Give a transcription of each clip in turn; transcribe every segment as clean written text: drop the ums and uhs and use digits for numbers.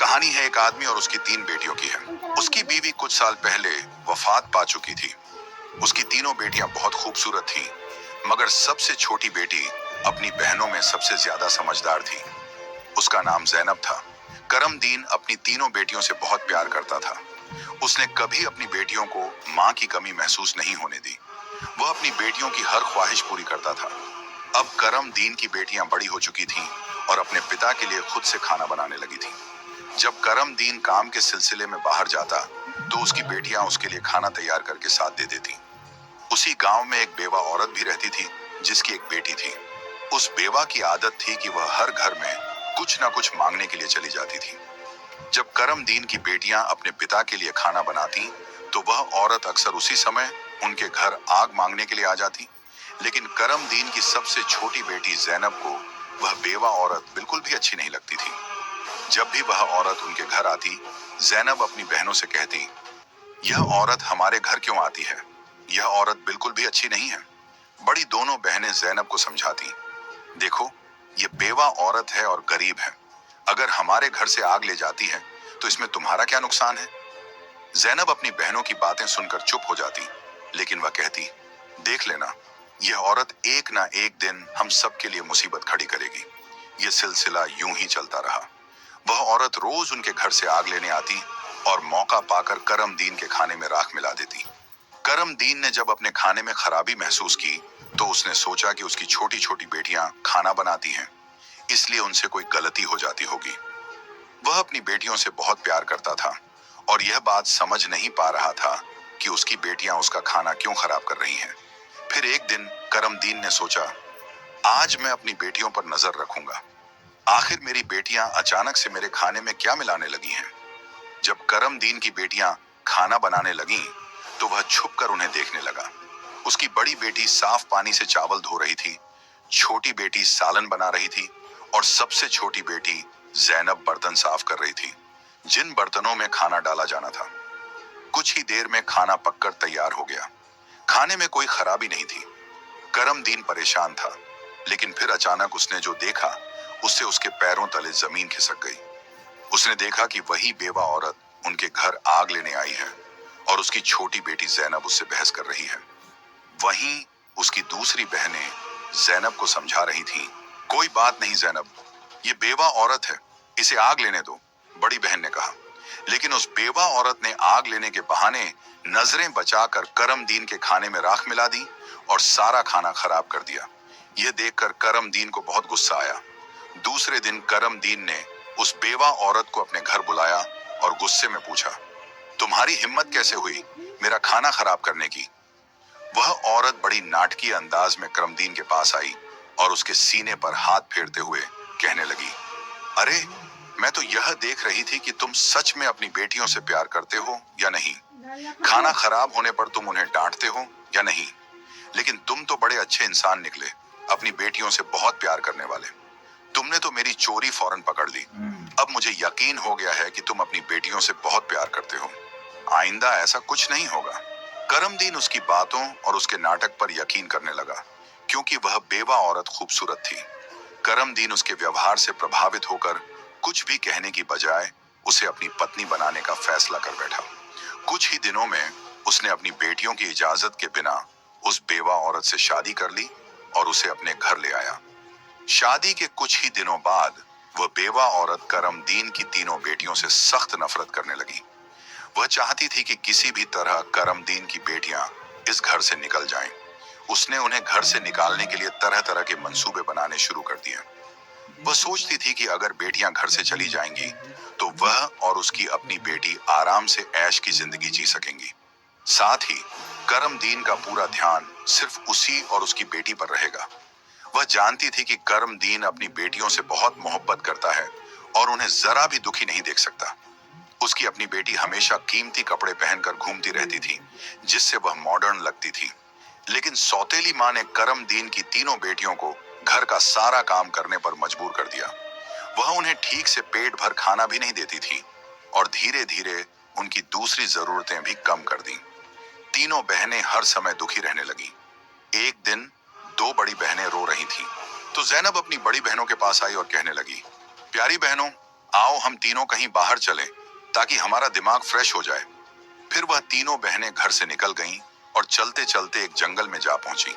कहानी है एक आदमी और उसकी 3 बेटियों की है। उसकी बीवी कुछ साल पहले वफात पा चुकी थी। उसकी तीनों बेटियां बहुत खूबसूरत थीं, मगर सबसे छोटी बेटी अपनी बहनों में सबसे ज्यादा समझदार थी। उसका नाम ज़ैनब था। करमदीन अपनी तीनों बेटियों से बहुत प्यार करता था। उसने कभी अपनी बेटियों को माँ की कमी महसूस नहीं होने दी। वह अपनी बेटियों की हर ख्वाहिश पूरी करता था। अब करमदीन की बेटियां बड़ी हो चुकी थीं और अपने पिता के लिए खुद से खाना बनाने लगी थीं। जब करमदीन काम के सिलसिले में बाहर जाता, तो उसकी बेटियां उसके लिए खाना तैयार करके साथ दे देती। उसी गांव में एक बेवा औरत भी रहती थी, जिसकी एक बेटी थी। उस बेवा की आदत थी कि वह हर घर में कुछ ना कुछ मांगने के लिए चली जाती थी। जब करमदीन की बेटियां अपने पिता के लिए खाना बनाती, तो वह औरत अक्सर उसी समय उनके घर आग मांगने के लिए आ जाती। लेकिन करमदीन की सबसे छोटी बेटी ज़ैनब को वह बेवा औरत बिल्कुल भी अच्छी नहीं लगती थी। जब भी वह औरत उनके घर आती, ज़ैनब अपनी बहनों से कहती, यह औरत हमारे घर क्यों आती है? यह औरत बिल्कुल भी अच्छी नहीं है। बड़ी दोनों बहनें ज़ैनब को समझाती, देखो, ये बेवा औरत है और गरीब है। अगर हमारे घर से आग ले जाती है, तो इसमें तुम्हारा क्या नुकसान है? ज़ैनब अपनी बहनों की बातें सुनकर चुप हो जाती, लेकिन वह कहती, देख लेना, यह औरत एक ना एक दिन हम सब के लिए मुसीबत खड़ी करेगी। यह सिलसिला यूं ही चलता रहा। वह औरत रोज उनके घर से आग लेने आती और मौका पाकर करमदीन के खाने में राख मिला देती। करमदीन ने जब अपने खाने में खराबी महसूस की, तो उसने सोचा कि उसकी छोटी छोटी बेटियां खाना बनाती हैं, इसलिए उनसे कोई गलती हो जाती होगी। वह अपनी बेटियों से बहुत प्यार करता था और यह बात समझ नहीं पा रहा था कि उसकी बेटियां उसका खाना क्यों खराब कर रही हैं। फिर एक दिन करमदीन ने सोचा, आज मैं अपनी बेटियों पर नजर रखूंगा। आखिर मेरी बेटियां अचानक से मेरे खाने में क्या मिलाने लगी हैं? जब करमदीन की बेटियां खाना बनाने लगीं, तो वह छुपकर उन्हें देखने लगा। उसकी बड़ी बेटी साफ पानी से चावल धो रही थी, छोटी बेटी सालन बना रही थी और सबसे छोटी बेटी ज़ैनब बर्तन साफ कर रही थी, जिन बर्तनों में खाना डाला जाना था। कुछ ही देर में खाना पककर तैयार हो गया। खाने में कोई खराबी नहीं थी। करमदीन परेशान था, लेकिन फिर अचानक उसने जो देखा, उससे उसके पैरों तले जमीन खिसक गई। उसने देखा कि वही बेवा औरत उनके घर आग लेने आई है और उसकी छोटी बेटी ज़ैनब उससे बहस कर रही है। वहीं उसकी दूसरी बहनें ज़ैनब को समझा रही थीं, कोई बात नहीं ज़ैनब, ये बेवा औरत है, इसे आग लेने दो, बड़ी बहन ने कहा। लेकिन उस बेवा औरत ने आग लेने के बहाने नजरें बचाकर करमदीन के खाने में राख मिला दी और सारा खाना खराब कर दिया। यह देखकर करमदीन को बहुत गुस्सा आया। दूसरे दिन करमदीन ने उस बेवा औरत को अपने घर बुलाया और गुस्से में पूछा, तुम्हारी हिम्मत कैसे हुई मेरा खाना खराब करने की? वह औरत बड़ी नाटकीय अंदाज में करमदीन के पास आई और उसके सीने पर हाथ फेरते हुए कहने लगी, अरे, मैं तो यह देख रही थी कि तुम सच में अपनी बेटियों से प्यार करते हो या नहीं। खाना खराब होने पर तुम उन्हें डांटते हो या नहीं। लेकिन तुम तो बड़े अच्छे इंसान निकले, अपनी बेटियों से बहुत प्यार करने वाले। तुमने तो मेरी चोरी फौरन पकड़ ली। अब मुझे यकीन हो गया है कि तुम अपनी बेटियों से बहुत प्यार करते हो। आइंदा ऐसा कुछ नहीं होगा। करमदीन उसकी बातों और उसके नाटक पर यकीन करने लगा, क्योंकि वह बेवा औरत खूबसूरत थी। करमदीन उसके व्यवहार से प्रभावित होकर कुछ भी कहने की बजाय उसे अपनी पत्नी बनाने का फैसला कर बैठा। कुछ ही दिनों में उसने अपनी बेटियों की इजाजत के बिना उस बेवा औरत से शादी कर ली और उसे अपने घर ले आया। शादी के कुछ ही दिनों बाद वह बेवा औरत करमदीन की तीनों बेटियों से सख्त नफरत करने लगी। वह चाहती थी कि किसी भी तरह करमदीन की बेटियां इस घर से निकल जाएं। उसने उन्हें घर से निकालने के लिए तरह तरह के मंसूबे बनाने शुरू कर दिए। वह सोचती थी कि अगर बेटियां घर से चली जाएंगी, तो वह और उसकी अपनी बेटी आराम से ऐश की जिंदगी जी सकेंगी। साथ ही करमदीन का पूरा ध्यान सिर्फ उसी और उसकी बेटी पर रहेगा। वह जानती थी कि करमदीन अपनी बेटियों से बहुत मोहब्बत करता है और उन्हें जरा भी दुखी नहीं देख सकता। उसकी अपनी बेटी हमेशा कीमती कपड़े पहनकर घूमती रहती थी, जिससे वह मॉडर्न लगती थी। लेकिन सौतेली माँ ने करमदीन की तीनों बेटियों को घर का सारा काम करने पर मजबूर कर दिया। वह उन्हें ठीक से पेट भर खाना भी नहीं देती थी और धीरे धीरे उनकी दूसरी जरूरतें भी कम कर दी। तीनों बहनें हर समय दुखी रहने लगी। एक दिन दो बड़ी बहनें रो रही थीं, तो ज़ैनब अपनी बड़ी बहनों के पास आई और कहने लगी, प्यारी बहनों, आओ हम तीनों कहीं बाहर चलें ताकि हमारा दिमाग फ्रेश हो जाए। फिर वह तीनों बहनें घर से निकल गईं और चलते चलते एक जंगल में जा पहुंची।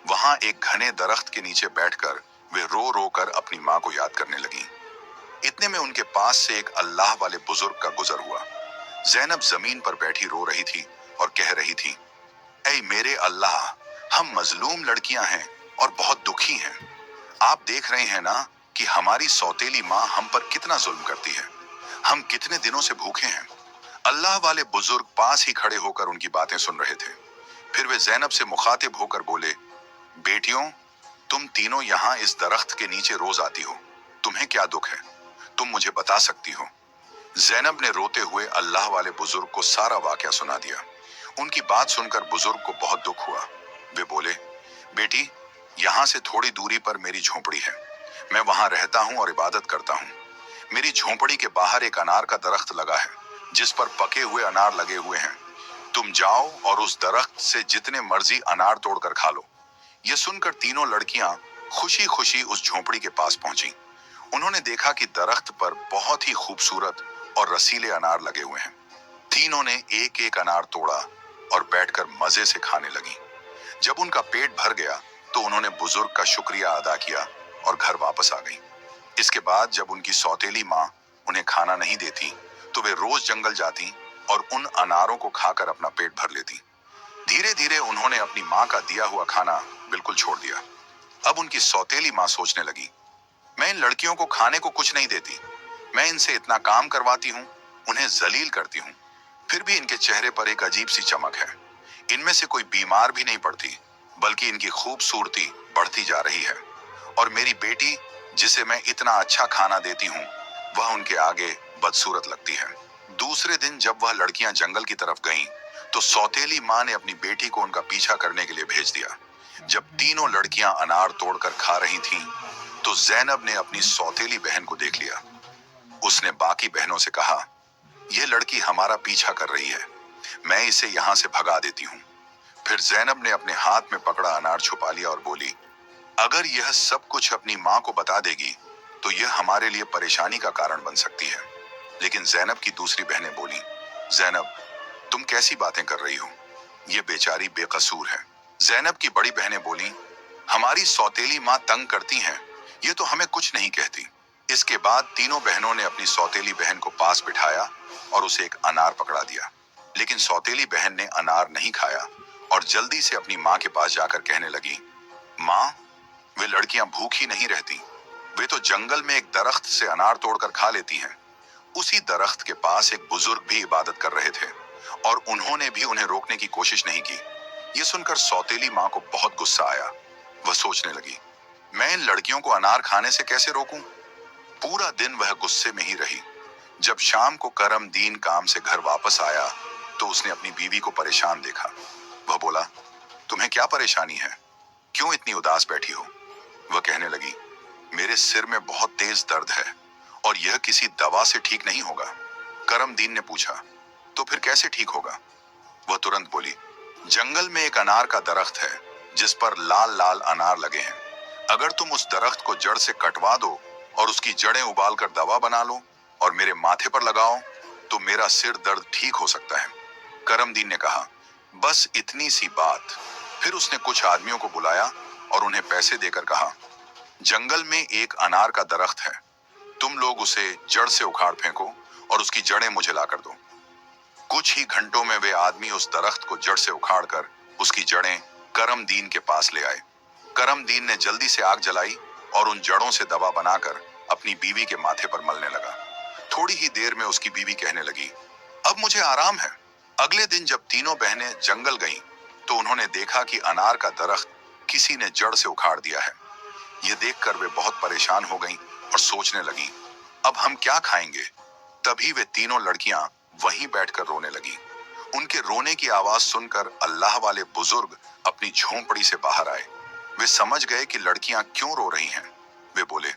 वहां एक घने दरख्त के नीचे बैठकर वे रो रो कर अपनी माँ को याद करने लगी। इतने में उनके पास से एक अल्लाह वाले बुजुर्ग का गुजर हुआ। जैनब जमीन पर बैठी रो रही थी और कह रही थी, ऐ मेरे अल्लाह, हम मजलूम लड़कियां हैं और बहुत दुखी हैं। आप देख रहे हैं ना कि हमारी सौतेली माँ हम पर कितना जुल्म करती है। हम कितने दिनों से भूखे हैं। अल्लाह वाले बुजुर्ग पास ही खड़े होकर उनकी बातें सुन रहे थे। फिर वे जैनब से मुखातिब होकर बोले, बेटियों, तुम तीनों यहाँ इस दरख्त के नीचे रोज आती हो, तुम्हें क्या दुख है? तुम मुझे बता सकती हो? जैनब ने रोते हुए अल्लाह वाले बुजुर्ग को सारा वाकया सुना दिया। उनकी बात सुनकर बुजुर्ग को बहुत दुख हुआ। वे बोले, बेटी, यहाँ से थोड़ी दूरी पर मेरी झोपड़ी है। मैं वहां रहता हूँ और इबादत करता हूँ। मेरी झोपड़ी के बाहर एक अनार का दरख्त लगा है जिस पर पके हुए अनार लगे हुए हैं। तुम जाओ और उस दरख्त से जितने मर्जी अनार तोड़कर खा लो। ये सुनकर तीनों लड़कियां खुशी खुशी उस झोपड़ी के पास पहुंची। उन्होंने देखा कि दरख्त पर बहुत ही खूबसूरत और रसीले अनार लगे हुए हैं। तीनों ने एक एक अनार तोड़ा और बैठकर मजे से खाने लगी। जब उनका पेट भर गया तो उन्होंने बुजुर्ग का शुक्रिया अदा किया और घर वापस आ गई। इसके बाद जब उनकी सौतेली माँ उन्हें खाना नहीं देती तो वे रोज जंगल जाती और उन अनारों को खाकर अपना पेट भर लेती। धीरे धीरे उन्होंने अपनी माँ का दिया हुआ खाना बिल्कुल छोड़ दिया। अब उनकी सौतेली माँ सोचने लगी, मैं इन लड़कियों को खाने को कुछ नहीं देती। मैं इनसे इतना काम करवाती हूँ, उन्हें जलील करती हूँ, फिर भी इनके चेहरे पर एक अजीब सी चमक है। इनमें से कोई बीमार भी नहीं पड़ती, बल्कि इनकी खूबसूरती बढ़ती जा रही है। और मेरी बेटी, जिसे मैं इतना अच्छा खाना देती हूँ, वह उनके आगे बदसूरत लगती है। दूसरे दिन जब वह लड़कियां जंगल की तरफ गईं, तो सौतेली माँ ने अपनी बेटी को उनका पीछा करने के लिए भेज दिया। जब तीनों लड़कियां अनार तोड़कर खा रही थीं, तो जैनब ने अपनी सौतेली बहन को देख लिया। उसने बाकी बहनों से कहा, यह लड़की हमारा पीछा कर रही है, मैं इसे यहाँ से भगा देती हूँ। फिर जैनब ने अपने हाथ में पकड़ा अनार छुपा लिया और बोली, अगर यह सब कुछ अपनी माँ को बता देगी तो यह हमारे लिए परेशानी का कारण बन सकती है। लेकिन जैनब की दूसरी बहनें बोली, जैनब, तुम कैसी बातें कर रही हो? ये बेचारी बेकसूर है। जैनब की बड़ी बहनें बोली, हमारी सौतेली माँ तंग करती हैं, ये तो हमें कुछ नहीं कहती। इसके बाद तीनों बहनों ने अपनी सौतेली बहन को पास बिठाया और उसे एक अनार पकड़ा दिया। लेकिन सौतेली बहन ने अनार नहीं खाया और जल्दी से अपनी माँ के पास जाकर कहने लगी, माँ, वे लड़कियां भूखी नहीं रहती, वे तो जंगल में एक दरख्त से अनार तोड़कर खा लेती हैं। उसी दरख्त के पास एक बुजुर्ग भी इबादत कर रहे थे और उन्होंने भी उन्हें रोकने की कोशिश नहीं की। ये सुनकर सौतेली माँ को बहुत गुस्सा आया। वह सोचने लगी, मैं इन लड़कियों को अनार खाने से कैसे रोकूं? पूरा दिन वह गुस्से में ही रही। जब शाम को करम दीन काम से घर वापस आया तो उसने अपनी बीवी को परेशान देखा। वह बोला, तुम्हें क्या परेशानी है? क्यों इतनी उदास बैठी हो? वह कहने लगी, मेरे सिर में बहुत तेज दर्द है और यह किसी दवा से ठीक नहीं होगा। करम दीन ने पूछा, तो फिर कैसे ठीक होगा? वह तुरंत बोली, जंगल में एक अनार का दरख्त है जिस पर लाल लाल अनार लगे हैं। अगर तुम उस दरख्त को जड़ से कटवा दो और उसकी जड़ें उबालकर दवा बना लो और मेरे माथे पर लगाओ तो मेरा सिर दर्द ठीक हो सकता है। करमदीन ने कहा, बस इतनी सी बात। फिर उसने कुछ आदमियों को बुलाया और उन्हें पैसे देकर कहा, जंगल में एक अनार का दरख्त है, तुम लोग उसे जड़ से उखाड़ फेंको और उसकी जड़ें मुझे लाकर दो। कुछ ही घंटों में वे आदमी उस दरख्त को जड़ से उखाड़कर उसकी जड़ें करमदीन के पास ले आए। करमदीन ने जल्दी से आग जलाई और उन जड़ों से दवा बनाकर अपनी बीवी के माथे पर मलने लगा। थोड़ी ही देर में उसकी बीवी कहने लगी, अब मुझे आराम है। अगले दिन जब तीनों बहनें जंगल गईं, तो उन्होंने देखा कि अनार का दरख्त किसी ने जड़ से उखाड़ दिया है। ये देखकर वे बहुत परेशान हो गईं और सोचने लगी, अब हम क्या खाएंगे? तभी वे तीनों लड़कियां वहीं बैठकर रोने लगी। उनके रोने की आवाज सुनकर अल्लाह वाले बुजुर्ग अपनी झोंपड़ी से बाहर आए। वे समझ गए कि लड़कियां क्यों रो रही हैं। वे बोले,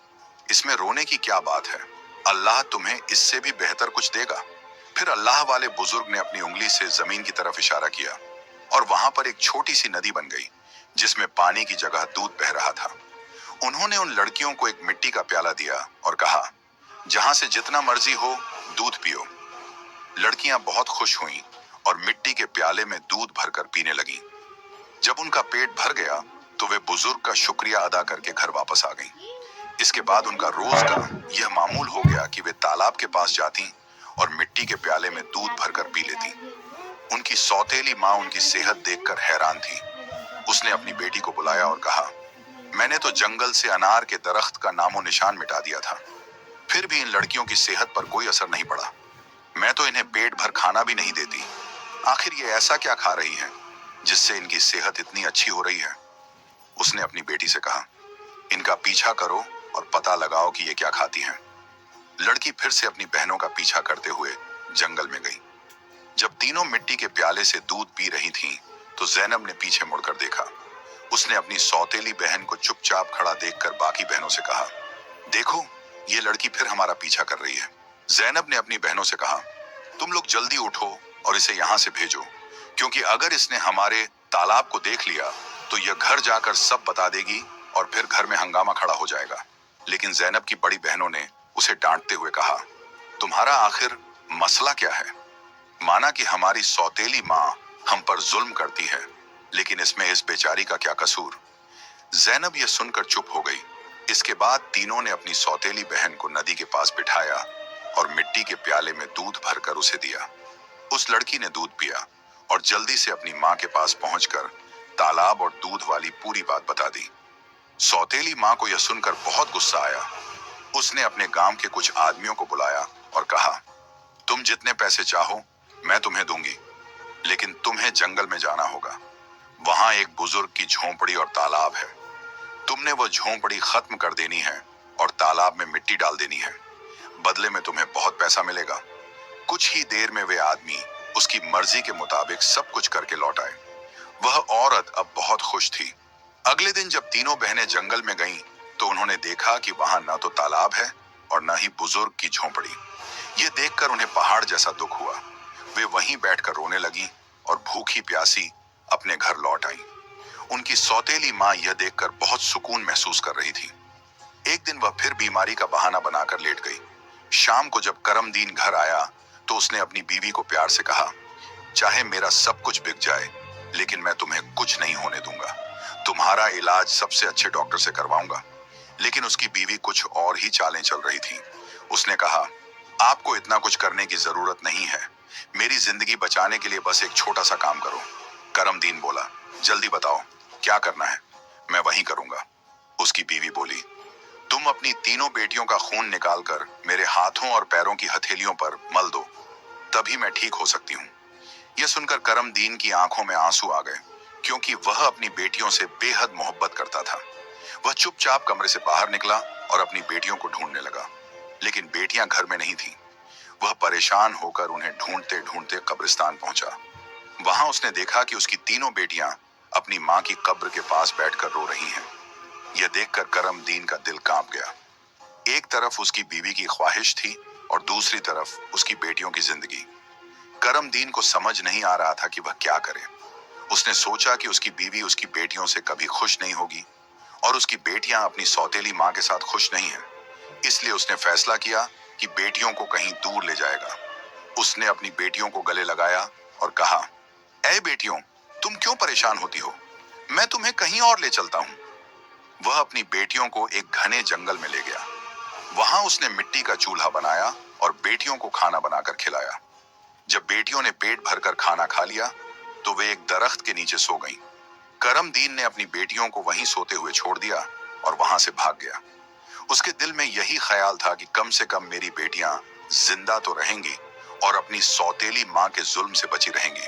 इसमें रोने की क्या बात है? अल्लाह तुम्हें इससे भी बेहतर कुछ देगा। फिर अल्लाह वाले बुजुर्ग ने अपनी उंगली से जमीन की तरफ इशारा किया और वहां पर एक छोटी सी नदी बन गई जिसमें पानी की जगह दूध बह रहा था। उन्होंने उन लड़कियों को एक मिट्टी का प्याला दिया और कहा, जहां से जितना मर्जी हो दूध पियो। लड़कियां बहुत खुश हुईं और मिट्टी के प्याले में दूध भरकर पीने लगीं। जब उनका पेट भर गया तो वे बुजुर्ग का शुक्रिया अदा करके घर वापस आ गईं। इसके बाद उनका रोज का यह मामूल हो गया कि वे तालाब के पास जाती और मिट्टी के प्याले में दूध भरकर पी लेती। उनकी सौतेली माँ उनकी सेहत देखकर हैरान थी। उसने अपनी बेटी को बुलाया और कहा, मैंने तो जंगल से अनार के दरख्त का नामो निशान मिटा दिया था, फिर भी इन लड़कियों की सेहत पर कोई असर नहीं पड़ा। मैं तो इन्हें पेट भर खाना भी नहीं देती। आखिर ये ऐसा क्या खा रही हैं जिससे इनकी सेहत इतनी अच्छी हो रही है? उसने अपनी बेटी से कहा, इनका पीछा करो और पता लगाओ कि ये क्या खाती हैं। लड़की फिर से अपनी बहनों का पीछा करते हुए जंगल में गई। जब तीनों मिट्टी के प्याले से दूध पी रही थीं, तो जैनब ने पीछे मुड़कर देखा। उसने अपनी सौतेली बहन को चुपचाप खड़ा देखकर बाकी बहनों से कहा, देखो, ये लड़की फिर हमारा पीछा कर रही है। जैनब ने अपनी बहनों से कहा, तुम लोग जल्दी उठो और इसे यहाँ से भेजो, क्योंकि अगर इसने हमारे तालाब को देख लिया तो यह घर जाकर सब बता देगी और फिर घर में हंगामा खड़ा हो जाएगा। लेकिन जैनब की बड़ी बहनों ने उसे डांटते हुए कहा, तुम्हारा आखिर मसला क्या है? माना कि हमारी सौतेली माँ हम पर जुल्म करती है, लेकिन इसमें इस बेचारी का क्या कसूर? जैनब यह सुनकर चुप हो गई। इसके बाद तीनों ने अपनी सौतेली बहन को नदी के पास बिठाया और मिट्टी के प्याले में दूध भरकर उसे दिया। उस लड़की ने दूध पिया और जल्दी से अपनी माँ के पास पहुंचकर तालाब और दूध वाली पूरी बात बता दी। सौतेली माँ को यह सुनकर बहुत गुस्सा आया। उसने अपने गांव के कुछ आदमियों को बुलाया और कहा, तुम जितने पैसे चाहो मैं तुम्हें दूंगी, लेकिन तुम्हें जंगल में जाना होगा। वहां एक बुजुर्ग की झोंपड़ी और तालाब है। तुमने वो झोंपड़ी खत्म कर देनी है और तालाब में मिट्टी डाल देनी है। बदले में तुम्हें बहुत पैसा मिलेगा। कुछ ही देर में वे आदमी उसकी मर्जी के मुताबिक सब कुछ करके लौट आए। वह औरत अब बहुत खुश थी। अगले दिन जब तीनों बहनें जंगल में गईं, तो उन्होंने देखा कि वहां न तो तालाब है और न ही बुजुर्ग की झोंपड़ी। ये देखकर उन्हें पहाड़ जैसा दुख हुआ। वे वहीं बैठकर रोने लगी और भूखी प्यासी अपने घर लौट आई। उनकी सौतेली माँ यह देखकर बहुत सुकून महसूस कर रही थी। एक दिन वह फिर बीमारी का बहाना बनाकर लेट गई। शाम को जब करमदीन घर आया तो उसने अपनी बीवी को प्यार से कहा, चाहे मेरा सब कुछ बिक जाए, लेकिन मैं तुम्हें कुछ नहीं होने दूंगा। तुम्हारा इलाज सबसे अच्छे डॉक्टर से करवाऊंगा। लेकिन उसकी बीवी कुछ और ही चालें चल रही थी। उसने कहा, आपको इतना कुछ करने की जरूरत नहीं है। मेरी जिंदगी बचाने के लिए बस एक छोटा सा काम करो। करमदीन बोला, जल्दी बताओ क्या करना है, मैं वही करूंगा। उसकी बीवी बोली, तुम अपनी तीनों बेटियों का खून निकालकर मेरे हाथों और पैरों की हथेलियों पर मल दो, तभी मैं ठीक हो सकती हूँ। यह सुनकर करमदीन की आंखों में आंसू आ गए, क्योंकि वह अपनी बेटियों से बेहद मोहब्बत करता था। वह चुपचाप कमरे से बाहर निकला और अपनी बेटियों को ढूंढने लगा, लेकिन बेटियां घर में नहीं थीं। वह परेशान होकर उन्हें ढूंढते ढूंढते कब्रिस्तान पहुंचा। वहां उसने देखा कि उसकी तीनों बेटियां अपनी माँ की कब्र के पास बैठकर रो रही हैं। यह देखकर करमदीन का दिल कांप गया। एक तरफ उसकी बीवी की ख्वाहिश थी और दूसरी तरफ उसकी बेटियों की जिंदगी। करमदीन को समझ नहीं आ रहा था कि वह क्या करे। उसने सोचा कि उसकी बीवी उसकी बेटियों से कभी खुश नहीं होगी और उसकी बेटियां अपनी सौतेली माँ के साथ खुश नहीं हैं। इसलिए उसने फैसला किया कि बेटियों को कहीं दूर ले जाएगा। उसने अपनी बेटियों को गले लगाया और कहा, ऐ बेटियों, तुम क्यों परेशान होती हो? मैं तुम्हें कहीं और ले चलता हूँ। वह अपनी बेटियों को एक घने जंगल में ले गया। वहां उसने मिट्टी का चूल्हा बनाया और बेटियों को खाना बनाकर खिलाया। जब बेटियों ने पेट भरकर खाना खा लिया तो वे एक दरख्त के नीचे सो गईं। करमदीन ने अपनी बेटियों को वहीं सोते हुए छोड़ दिया और वहां से भाग गया। उसके दिल में यही ख्याल था कि कम से कम मेरी बेटियां जिंदा तो रहेंगी और अपनी सौतेली माँ के जुल्म से बची रहेंगी।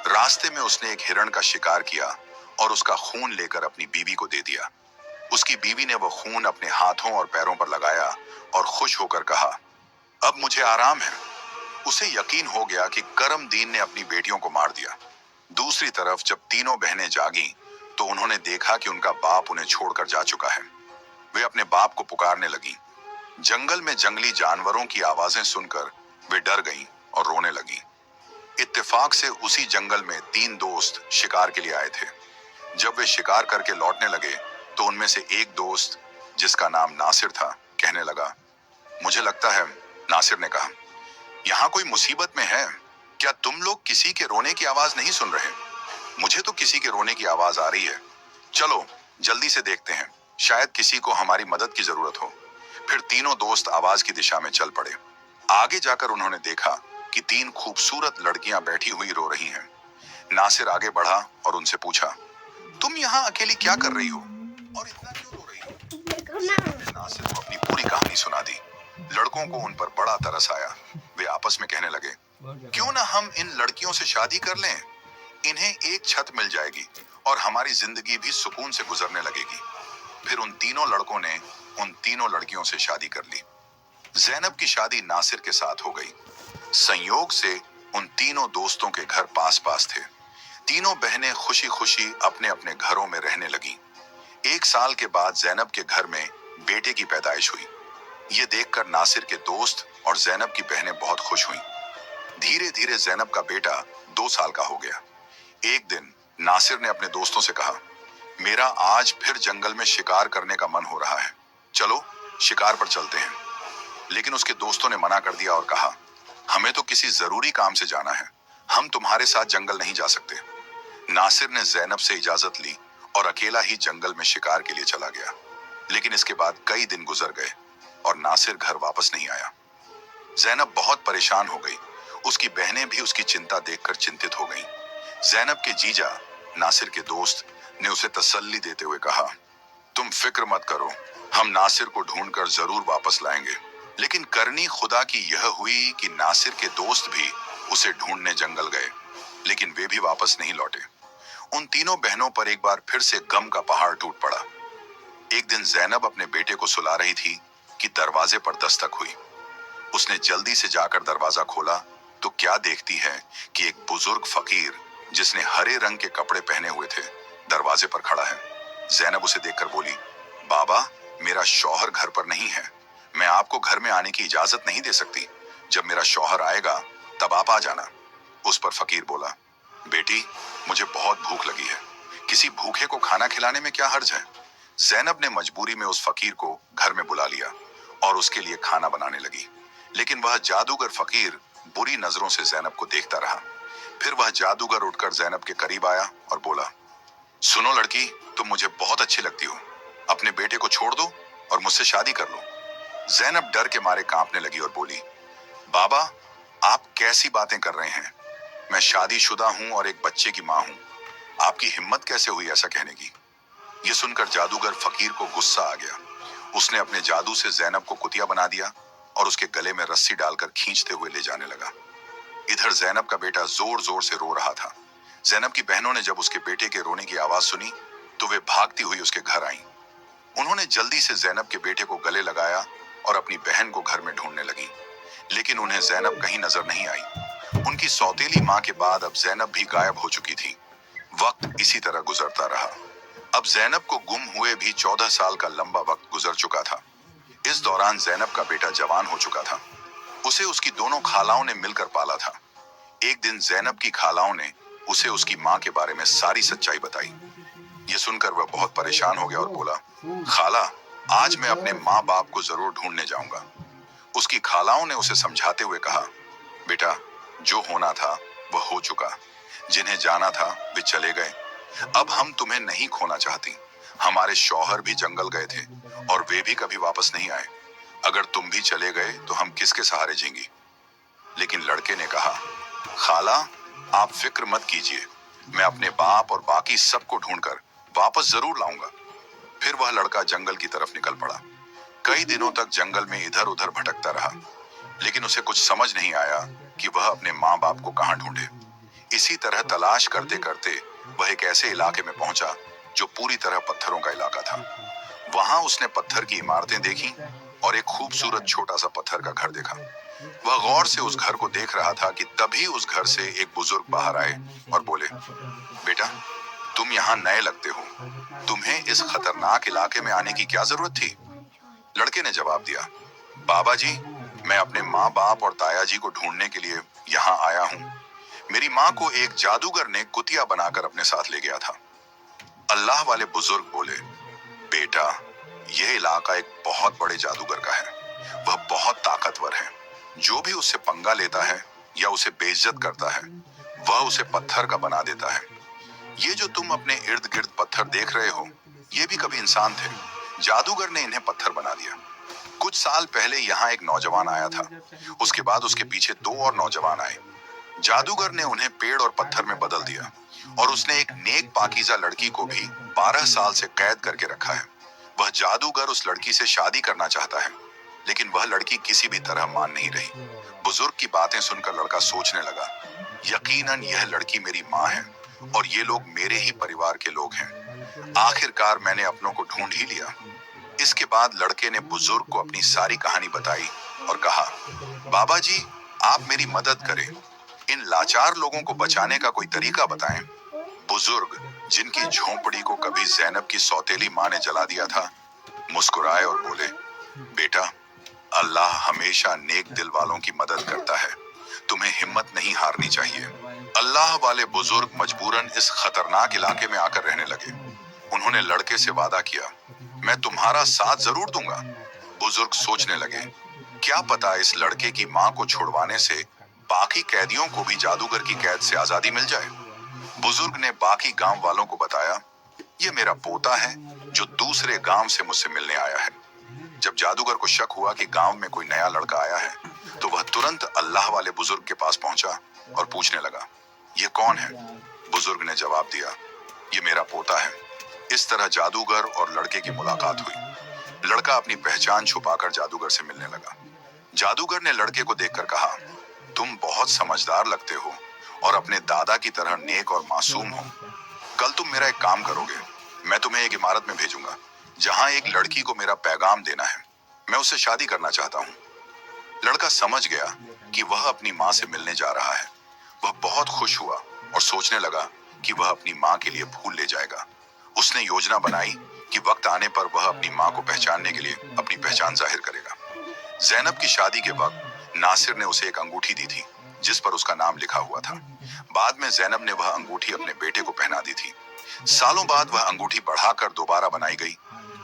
रास्ते में उसने एक हिरण का शिकार किया और उसका खून लेकर अपनी बीवी को दे दिया। उसकी बीवी ने वो खून अपने हाथों और पैरों पर लगाया और खुश होकर कहा, अब मुझे आराम है। उसे यकीन हो गया कि करमदीन ने अपनी बेटियों को मार दिया। दूसरी तरफ जब तीनों बहनें जागीं, तो उन्होंने देखा कि उनका बाप उन्हें छोड़कर जा चुका है। वे अपने बाप को पुकारने लगीं। जंगल में जंगली जानवरों की आवाजें सुनकर वे डर गईं और रोने लगीं। इत्तेफाक से उसी जंगल में 3 दोस्त शिकार के लिए आए थे। जब वे शिकार करके लौटने लगे तो उनमें से एक दोस्त, जिसका नाम नासिर था, कहने लगा, मुझे लगता है, नासिर ने कहा, यहाँ कोई मुसीबत में है। क्या तुम लोग किसी के रोने की आवाज नहीं सुन रहे? मुझे तो किसी के रोने की आवाज आ रही है। चलो जल्दी से देखते हैं, शायद किसी को हमारी मदद की जरूरत हो। फिर तीनों दोस्त आवाज की दिशा में चल पड़े। आगे जाकर उन्होंने देखा कि तीन खूबसूरत लड़कियां बैठी हुई रो रही हैं। नासिर आगे बढ़ा और उनसे पूछा, तुम यहाँ अकेली क्या कर रही हो और इतना क्यों रो रही हो? जैनब ने नासिर को अपनी पूरी कहानी सुना दी। लड़कों को उन पर बड़ा तरस आया। वे आपस में कहने लगे, क्यों ना हम इन लड़कियों से शादी कर लें? इन्हें एक छत मिल जाएगी और हमारी जिंदगी भी सुकून से गुजरने लगेगी। फिर उन तीनों लड़कों ने उन तीनों लड़कियों से शादी कर ली। जैनब की शादी नासिर के साथ हो गई। संयोग से उन तीनों दोस्तों के घर पास पास थे। तीनों बहनें खुशी खुशी अपने अपने घरों में रहने लगी। एक साल के बाद जैनब के घर में बेटे की पैदाइश हुई। ये देखकर नासिर के दोस्त और जैनब की बहनें बहुत खुश हुईं। धीरे धीरे जैनब का बेटा 2 साल का हो गया। एक दिन नासिर ने अपने दोस्तों से कहा, मेरा आज फिर जंगल में शिकार करने का मन हो रहा है, चलो शिकार पर चलते हैं। लेकिन उसके दोस्तों ने मना कर दिया और कहा, हमें तो किसी जरूरी काम से जाना है, हम तुम्हारे साथ जंगल नहीं जा सकते। नासिर ने जैनब से इजाजत ली और अकेला ही जंगल में शिकार के लिए चला गया। लेकिन इसके बाद कई दिन गुजर गए और नासिर घर वापस नहीं आया। जैनब बहुत परेशान हो गई। उसकी बहनें भी उसकी चिंता देखकर चिंतित हो गईं। जैनब के जीजा नासिर के दोस्त ने उसे तसल्ली देते हुए कहा, तुम फिक्र मत करो, हम नासिर को ढूंढकर जरूर वापस लाएंगे। लेकिन करनी खुदा की यह हुई कि नासिर के दोस्त भी उसे ढूंढने जंगल गए, लेकिन वे भी वापस नहीं लौटे। उन तीनों बहनों पर एक बार फिर से गम का पहाड़ टूट पड़ा। एक दिन जैनब अपने बेटे को सुला रही थी कि दरवाजे पर दस्तक हुई। उसने जल्दी से जाकर दरवाजा खोला तो क्या देखती है कि एक बुजुर्ग फकीर जिसने हरे रंग के कपड़े पहने हुए थे दरवाजे पर खड़ा है। जैनब उसे देखकर बोली, बाबा, मेरा शौहर घर पर नहीं है, मैं आपको घर में आने की इजाजत नहीं दे सकती। जब मेरा शौहर आएगा तब आप आ जाना। उस पर फकीर बोला, बेटी, मुझे बहुत भूख लगी है, किसी भूखे को खाना खिलाने में क्या हर्ज है। जैनब ने मजबूरी में उस फकीर को घर में बुला लिया और उसके लिए खाना बनाने लगी। लेकिन वह जादूगर फकीर बुरी नजरों से जैनब को देखता रहा। फिर वह जादूगर उठकर जैनब के करीब आया और बोला, सुनो लड़की, तुम मुझे बहुत अच्छी लगती हो, अपने बेटे को छोड़ दो और मुझसे शादी कर लो। जैनब डर के मारे कांपने लगी और बोली, बाबा, आप कैसी बातें कर रहे हैं? मैं शादीशुदा हूं और एक बच्चे की मां हूं, आपकी हिम्मत कैसे हुई ऐसा कहने की? ये सुनकर जादूगर फकीर को गुस्सा आ गया। उसने अपने जादू से जैनब को कुतिया बना दिया और उसके गले में रस्सी डालकर खींचते हुए ले जाने लगा। इधर जैनब का बेटा जोर जोर से रो रहा था। जैनब की बहनों ने जब उसके बेटे के रोने की आवाज सुनी तो वे भागती हुई उसके घर आईं। उन्होंने जल्दी से जैनब के बेटे को गले लगाया और अपनी बहन को घर में ढूंढने लगी। लेकिन उन्हें जैनब कहीं नजर नहीं आई। उनकी सौतेली मां के बाद अब जैनब भी गायब हो चुकी थी। वक्त इसी तरह गुजरता रहा। अब जैनब को गुम हुए भी 14 साल का लंबा वक्त गुजर चुका था। इस दौरान जैनब का बेटा जवान हो चुका था। उसे उसकी दोनों खालाओं ने मिलकर पाला था। एक दिन जैनब की खालाओं ने उसे उसकी माँ के बारे में सारी सच्चाई बताई। ये सुनकर वह बहुत परेशान हो गया और बोला, खाला, आज मैं अपने माँ बाप को जरूर ढूंढने जाऊंगा। उसकी खालाओं ने उसे समझाते हुए कहा, बेटा, जो होना था वह हो चुका, जिन्हें जाना था वे चले गए। अब हम तुम्हें नहीं खोना चाहती। हमारे शौहर भी जंगल गए थे और वे भी कभी वापस नहीं आए। अगर तुम भी चले गए तो हम किसके सहारे जीएंगी? लेकिन लड़के ने कहा, खाला, आप फिक्र मत कीजिए, मैं अपने बाप और बाकी सबको ढूंढकर वापस जरूर लाऊंगा। फिर वह लड़का जंगल की तरफ निकल पड़ा। कई दिनों तक जंगल में इधर उधर भटकता रहा, लेकिन उसे कुछ समझ नहीं आया कि वह अपने माँ बाप को कहाँ ढूंढे। इसी तरह तलाश करते करते वह एक ऐसे इलाके में पहुंचा जो पूरी तरह पत्थरों का इलाका था। वहां उसने पत्थर की इमारतें देखी और एक खूबसूरत छोटा सा पत्थर का घर देखा। वह गौर से उस घर को देख रहा था कि तभी उस घर से एक बुजुर्ग बाहर आए और बोले, बेटा, तुम यहाँ नए लगते हो, तुम्हें इस खतरनाक इलाके में आने की क्या जरूरत थी? लड़के ने जवाब दिया, बाबा जी, मैं अपने माँ बाप और ताया जी को ढूंढने के लिए यहाँ आया हूँ। मेरी माँ को एक जादूगर ने कुतिया बनाकर अपने साथ ले गया था। अल्लाह वाले बुजुर्ग बोले, बेटा, यह इलाका एक बहुत बड़े जादूगर का है। वह बहुत ताकतवर है। जो भी उससे पंगा लेता है या उसे बेइज्जत करता है, वह उसे पत्थर का बना देता है। ये जो तुम अपने इर्द गिर्द पत्थर देख रहे हो, ये भी कभी इंसान थे। जादूगर ने इन्हें पत्थर बना दिया। कुछ साल पहले यहाँ एक नौजवान आया था। उसके बाद उसके पीछे दो और नौजवान आए। जादूगर ने उन्हें पेड़ और पत्थर में बदल दिया और उसने एक नेक पाकीज़ा लड़की को भी 12 साल से कैद करके रखा है। वह जादूगर उस लड़की से शादी करना चाहता है, लेकिन वह लड़की किसी भी तरह मान नहीं रही। बुजुर्ग की बातें सुनकर लड़का सोचने लगा, यकीनन यह लड़की मेरी माँ है और ये लोग मेरे ही परिवार के लोग हैं। आखिरकार मैंने अपनों को ढूंढ ही लिया। इसके बाद लड़के ने बुजुर्ग को अपनी सारी कहानी बताई और कहा, बाबा जी, आप मेरी मदद करें। इन लाचार लोगों को बचाने का कोई तरीका बताएं। बुजुर्ग, जिनकी झोंपड़ी को कभी ज़ैनब की सौतेली माँ ने जला दिया था, मुस्कुराए और बोले, बेटा, अल्लाह हमेशा नेक दिल वालों की मदद करता है। तुम्हें हिम्मत नहीं हारनी चाहिए। अल्लाह वाले बुजुर्ग मजबूरन इस खतरनाक इलाके में आकर रहने लगे। उन्होंने लड़के से वादा किया, मैं तुम्हारा साथ जरूर दूंगा। बुजुर्ग सोचने लगे, क्या पता इस लड़के की माँ को छुड़वाने से बाकी कैदियों को भी जादूगर की कैद से आजादी मिल जाए। बुजुर्ग ने बाकी गांव वालों को बताया, ये मेरा पोता है जो दूसरे गांव से मुझसे मिलने आया है। जब जादूगर को शक हुआ कि गांव में कोई नया लड़का आया है, तो वह तुरंत अल्लाह वाले बुजुर्ग के पास पहुंचा और पूछने लगा, ये कौन है? बुजुर्ग ने जवाब दिया, ये मेरा पोता है। इस तरह जादूगर और लड़के की मुलाकात हुई। लड़का अपनी पहचान छुपाकर जादूगर से मिलने लगा। जादूगर ने लड़के को देखकर कहा, तुम बहुत समझदार लगते हो और अपने दादा की तरह नेक और मासूम हो। कल तुम मेरा एक काम करोगे। मैं तुम्हें एक इमारत में भेजूंगा जहां एक लड़की को मेरा पैगाम देना है। मैं उससे शादी करना चाहता हूँ। लड़का समझ गया कि वह अपनी माँ से मिलने जा रहा है। वह बहुत खुश हुआ और सोचने लगा कि वह अपनी माँ के लिए फूल ले जाएगा। उसने योजना बनाई कि वक्त आने पर वह अपनी माँ को पहचानने के लिए अपनी पहचान जाहिर करेगा। ज़ैनब की शादी के वक्त नासिर ने उसे एक अंगूठी दी थी जिस पर उसका नाम लिखा हुआ था। बाद में ज़ैनब ने वह अंगूठी अपने बेटे को पहना दी थी। सालों बाद वह अंगूठी बढ़ाकर दोबारा बनाई गई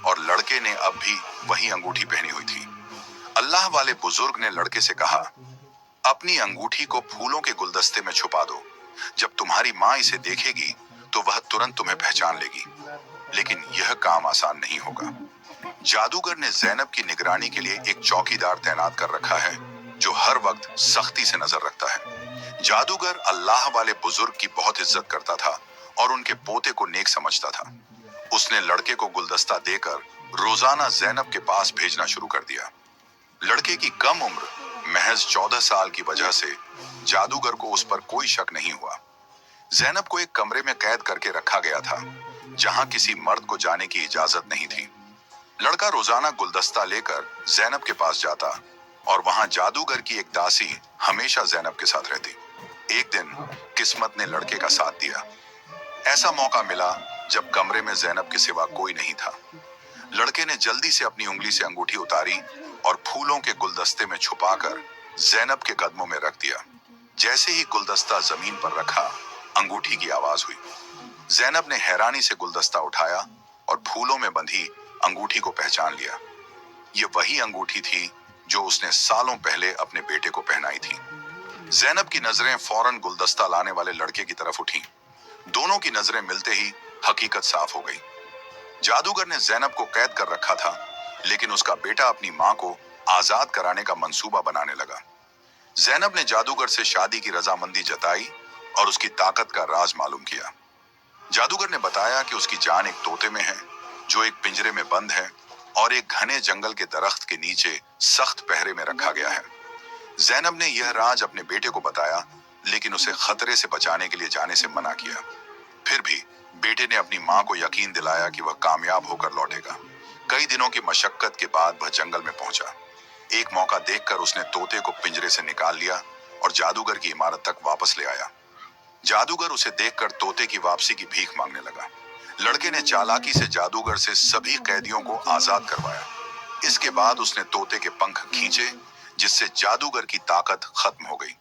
और लड़के ने अब भी वही अंगूठी पहनी हुई थी। अल्लाह वाले बुजुर्ग ने लड़के से कहा, अपनी अंगूठी को फूलों के गुलदस्ते में छुपा दो। जब तुम्हारी माँ इसे देखेगी तो वह तुरंत तुम्हें पहचान लेगी। लेकिन यह काम आसान नहीं होगा। जादूगर ने ज़ैनब की निगरानी के लिए एक चौकीदार तैनात कर रखा है जो हर वक्त सख्ती से नजर रखता है। जादूगर अल्लाह वाले बुजुर्ग की बहुत इज्जत करता था और उनके पोते को नेक समझता था। उसने लड़के को गुलदस्ता देकर रोजाना ज़ैनब के पास भेजना शुरू कर दिया। लड़के की कम उम्र, महज 14 साल की वजह से जादूगर को उस पर कोई शक नहीं हुआ। ज़ैनब को एक कमरे में कैद करके रखा गया था जहां किसी मर्द को जाने की इजाजत नहीं थी। लड़का रोजाना गुलदस्ता लेकर ज़ैनब के पास जाता और वहां जादूगर की एक दासी हमेशा ज़ैनब के साथ रहती। एक दिन किस्मत ने लड़के का साथ दिया। ऐसा मौका मिला जब कमरे में ज़ैनब के सिवा कोई नहीं था। लड़के ने जल्दी से अपनी उंगली से अंगूठी उतारी और फूलों के गुलदस्ते में छुपाकर ज़ैनब के कदमों में रख दिया। जैसे ही गुलदस्ता जमीन पर रखा, अंगूठी की आवाज हुई। ज़ैनब ने हैरानी से गुलदस्ता उठाया और फूलों में बंधी अंगूठी को पहचान लिया। ये वही अंगूठी थी जो उसने सालों पहले अपने बेटे को पहनाई थी। ज़ैनब की नजरें फौरन गुलदस्ता लाने वाले लड़के की तरफ उठी। दोनों की नजरें मिलते ही हकीकत साफ हो गई। जादूगर ने ज़ैनब को कैद कर रखा था, लेकिन उसका बेटा अपनी माँ को आजाद कराने का मंसूबा बनाने लगा। ज़ैनब ने जादूगर से शादी की रजामंदी जताई और उसकी ताकत का राज मालूम किया। जादूगर ने बताया कि उसकी जान एक तोते में है जो एक पिंजरे में बंद है और एक घने जंगल के दरख्त के नीचे सख्त पहरे में रखा गया है। ज़ैनब ने यह राज अपने बेटे को बताया, लेकिन उसे खतरे से बचाने के लिए जाने से मना किया। फिर भी बेटे ने अपनी माँ को यकीन दिलाया कि वह कामयाब होकर लौटेगा। कई दिनों की मशक्कत के बाद वह जंगल में पहुंचा। एक मौका देखकर उसने तोते को पिंजरे से निकाल लिया और जादूगर की इमारत तक वापस ले आया। जादूगर उसे देखकर तोते की वापसी की भीख मांगने लगा। लड़के ने चालाकी से जादूगर से सभी कैदियों को आजाद करवाया। इसके बाद उसने तोते के पंख खींचे, जिससे जादूगर की ताकत खत्म हो गई।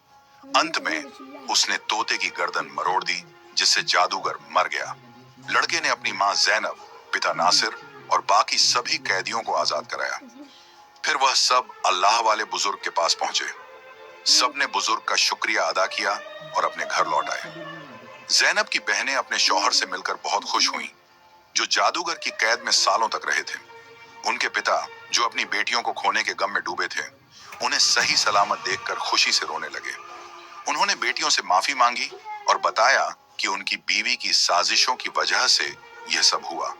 अंत में उसने तोते की गर्दन मरोड़ दी, जिससे जादूगर मर गया। लड़के ने अपनी माँ ज़ैनब, पिता नासिर और बाकी सभी कैदियों को आजाद कराया। फिर वह सब अल्लाह वाले बुजुर्ग के पास पहुंचे। सबने बुजुर्ग का शुक्रिया अदा किया और अपने घर लौट आए। जैनब की बहनें अपने शौहर से मिलकर बहुत खुश हुईं, जो जादूगर की कैद में सालों तक रहे थे। उनके पिता, जो अपनी बेटियों को खोने के गम में डूबे थे, उन्हें सही सलामत देखकर खुशी से रोने लगे। उन्होंने बेटियों से माफी मांगी और बताया कि उनकी बीवी की साजिशों की वजह से यह सब हुआ।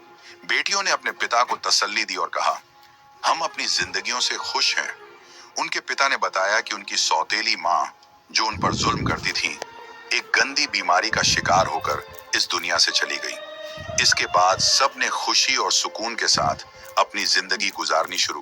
बेटियों ने अपने पिता को तसल्ली दी और कहा, हम अपनी जिंदगियों से खुश हैं। उनके पिता ने बताया कि उनकी सौतेली माँ, जो उन पर जुल्म करती थी, एक गंदी बीमारी का शिकार होकर इस दुनिया से चली गई। इसके बाद सब ने खुशी और सुकून के साथ अपनी जिंदगी गुजारनी शुरू